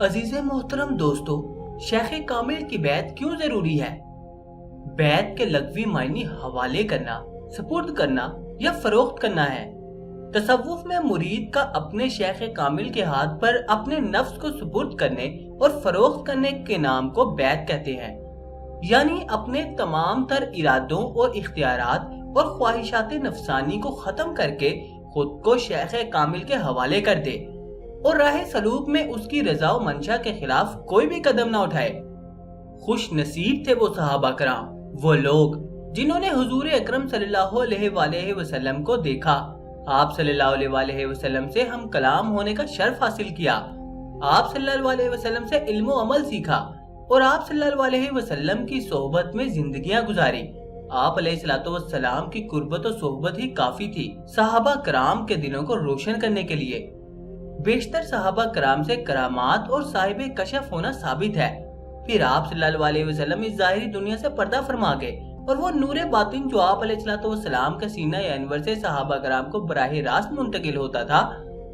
عزیز محترم دوستو، شیخ کامل کی بیعت کیوں ضروری ہے؟ بیعت کے لغوی معنی حوالے کرنا، سپرد کرنا یا فروخت کرنا ہے۔ تصوف میں مرید کا اپنے شیخ کامل کے ہاتھ پر اپنے نفس کو سپرد کرنے اور فروخت کرنے کے نام کو بیعت کہتے ہیں، یعنی اپنے تمام تر ارادوں اور اختیارات اور خواہشات نفسانی کو ختم کر کے خود کو شیخ کامل کے حوالے کر دے اور راہ سلوک میں اس کی رضا و منشا کے خلاف کوئی بھی قدم نہ اٹھائے۔ خوش نصیب تھے وہ صحابہ کرام، وہ لوگ جنہوں نے حضور اکرم صلی اللہ علیہ وآلہ وسلم کو دیکھا، آپ صلی اللہ علیہ وآلہ وسلم سے ہم کلام ہونے کا شرف حاصل کیا، آپ صلی اللہ علیہ وسلم سے علم و عمل سیکھا اور آپ صلی اللہ علیہ وسلم کی صحبت میں زندگیاں گزاری۔ آپ علیہ السلام کی قربت و صحبت ہی کافی تھی صحابہ کرام کے دلوں کو روشن کرنے کے لیے۔ بیشتر صحابہ کرام سے کرامات اور صاحب کشف ہونا ثابت ہے۔ پھر آپ صلی اللہ علیہ وسلم اس ظاہری دنیا سے پردہ فرما گئے اور وہ نور باطن جو آپ علیہ السلام کے سینہ انور سے صحابہ کرام کو براہ راست منتقل ہوتا تھا،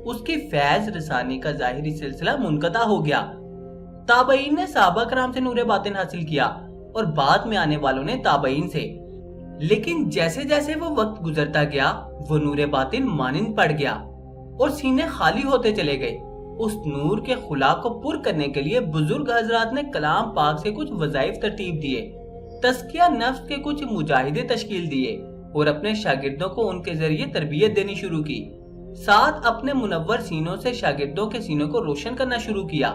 اس کی فیض رسانی کا ظاہری سلسلہ منقطع ہو گیا۔ تابعین نے صحابہ کرام سے نور باطن حاصل کیا اور بعد میں آنے والوں نے تابعین سے، لیکن جیسے جیسے وہ وقت گزرتا گیا وہ نور باطن مانند پڑ گیا اور سینے خالی ہوتے چلے گئے۔ اس نور کے خلا کو پر کرنے کے لیے بزرگ حضرات نے کلام پاک سے کچھ وظائف ترتیب دیے، تزکیہ نفس کے کچھ مجاہدے تشکیل دیے اور اپنے شاگردوں کو ان کے ذریعے تربیت دینی شروع کی۔ ساتھ اپنے منور سینوں سے شاگردوں کے سینوں کو روشن کرنا شروع کیا۔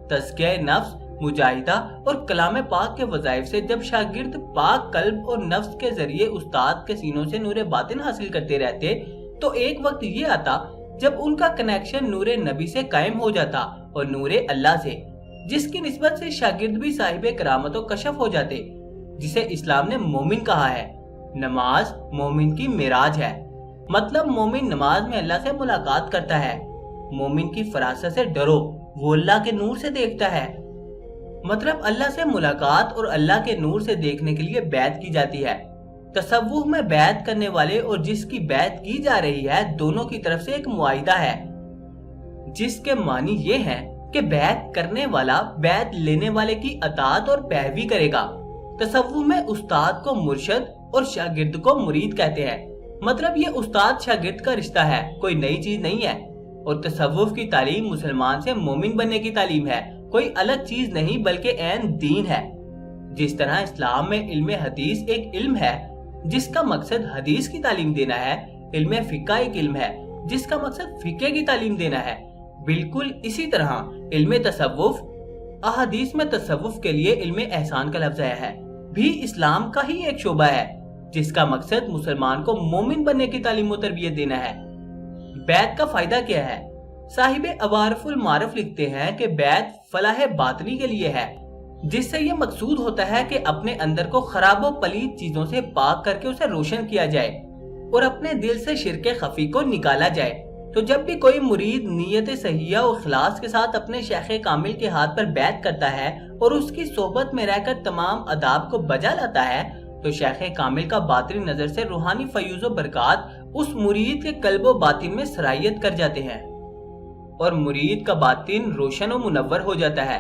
تزکیہ نفس، مجاہدہ اور کلام پاک کے وظائف سے جب شاگرد پاک قلب اور نفس کے ذریعے استاد کے سینوں سے نور باطن حاصل کرتے رہتے تو ایک وقت یہ آتا جب ان کا کنیکشن نور نبی سے قائم ہو جاتا اور نور اللہ سے، جس کی نسبت سے شاگرد بھی صاحب کرامت و کشف ہو جاتے، جسے اسلام نے مومن کہا ہے۔ نماز مومن کی معراج ہے، مطلب مومن نماز میں اللہ سے ملاقات کرتا ہے۔ مومن کی فراست سے ڈرو، وہ اللہ کے نور سے دیکھتا ہے، مطلب اللہ سے ملاقات اور اللہ کے نور سے دیکھنے کے لیے بیعت کی جاتی ہے۔ تصوف میں بیعت کرنے والے اور جس کی بیعت کی جا رہی ہے دونوں کی طرف سے ایک معاہدہ ہے، جس کے معنی یہ ہے کہ بیعت کرنے والا بیعت لینے والے کی اطاعت اور پیروی کرے گا۔ تصوف میں استاد کو مرشد اور شاگرد کو مرید کہتے ہیں، مطلب یہ استاد شاگرد کا رشتہ ہے، کوئی نئی چیز نہیں ہے۔ اور تصوف کی تعلیم مسلمان سے مومن بننے کی تعلیم ہے، کوئی الگ چیز نہیں بلکہ عین دین ہے۔ جس طرح اسلام میں علم حدیث ایک علم ہے جس کا مقصد حدیث کی تعلیم دینا ہے، علم فقہ ایک علم ہے جس کا مقصد فقہ کی تعلیم دینا ہے، بالکل اسی طرح علم تصوف، احادیث میں تصوف کے لیے علم احسان کا لفظ آیا ہے، بھی اسلام کا ہی ایک شعبہ ہے جس کا مقصد مسلمان کو مومن بننے کی تعلیم و تربیت دینا ہے۔ بیعت کا فائدہ کیا ہے؟ صاحب عوارف المعارف لکھتے ہیں کہ بیعت فلاح باطنی کے لیے ہے، جس سے یہ مقصود ہوتا ہے کہ اپنے اندر کو خراب و پلید چیزوں سے پاک کر کے اسے روشن کیا جائے اور اپنے دل سے شرک خفی کو نکالا جائے۔ تو جب بھی کوئی مرید نیت صحیحہ و اخلاص کے ساتھ اپنے شیخ کامل کے ہاتھ پر بیعت کرتا ہے اور اس کی صحبت میں رہ کر تمام آداب کو بجا لاتا ہے تو شیخ کامل کا باطنی نظر سے روحانی فیوز و برکات اس مرید کے قلب و باطن میں سرایت کر جاتے ہیں اور مرید کا باطن روشن و منور ہو جاتا ہے۔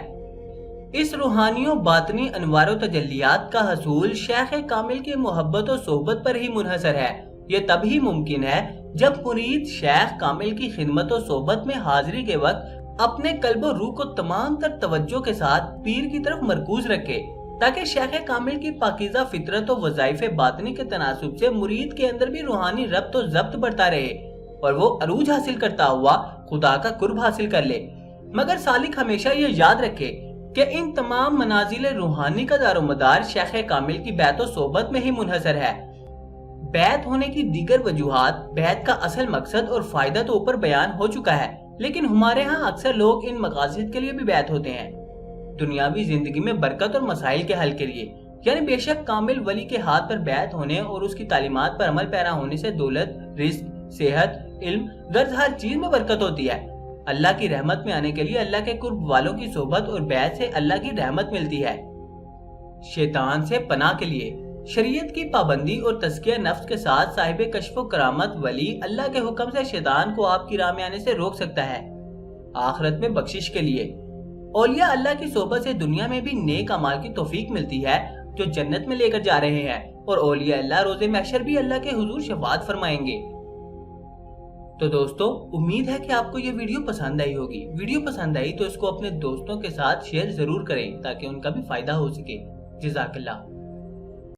اس روحانی و باطنی انوار و تجلیات کا حصول شیخ کامل کی محبت و صحبت پر ہی منحصر ہے۔ یہ تب ہی ممکن ہے جب مرید شیخ کامل کی خدمت و صحبت میں حاضری کے وقت اپنے قلب و روح کو تمام تر توجہ کے ساتھ پیر کی طرف مرکوز رکھے، تاکہ شیخ کامل کی پاکیزہ فطرت و وظائف باطنی کے تناسب سے مرید کے اندر بھی روحانی ربط و ضبط بڑھتا رہے اور وہ عروج حاصل کرتا ہوا خدا کا قرب حاصل کر لے۔ مگر سالک ہمیشہ یہ یاد رکھے کہ ان تمام منازل روحانی کا دار و مدار شیخ کامل کی بیعت و صحبت میں ہی منحصر ہے۔ بیعت ہونے کی دیگر وجوہات، بیعت کا اصل مقصد اور فائدہ تو اوپر بیان ہو چکا ہے، لیکن ہمارے ہاں اکثر لوگ ان مقاصد کے لیے بھی بیعت ہوتے ہیں، دنیاوی زندگی میں برکت اور مسائل کے حل کے لیے، یعنی بے شک کامل ولی کے ہاتھ پر بیعت ہونے اور اس کی تعلیمات پر عمل پیرا ہونے سے دولت، رزق، صحت، علم، غرض ہر چیز میں برکت ہوتی ہے۔ اللہ کی رحمت میں آنے کے لیے اللہ کے قرب والوں کی صحبت اور بیعت سے اللہ کی رحمت ملتی ہے۔ شیطان سے پناہ کے لیے شریعت کی پابندی اور تزکیہ نفس کے ساتھ صاحب کشف و کرامت ولی اللہ کے حکم سے شیطان کو آپ کی راہ میں آنے سے روک سکتا ہے۔ آخرت میں بخشش کے لیے اولیاء اللہ کی صحبت سے دنیا میں بھی نیک اعمال کی توفیق ملتی ہے جو جنت میں لے کر جا رہے ہیں، اور اولیاء اللہ روز محشر بھی اللہ کے حضور شفاعت فرمائیں گے۔ تو دوستو، امید ہے کہ آپ کو یہ ویڈیو پسند آئی ہوگی۔ ویڈیو پسند آئی تو اس کو اپنے دوستوں کے ساتھ شیئر ضرور کریں تاکہ ان کا بھی فائدہ ہو سکے۔ جزاک اللہ۔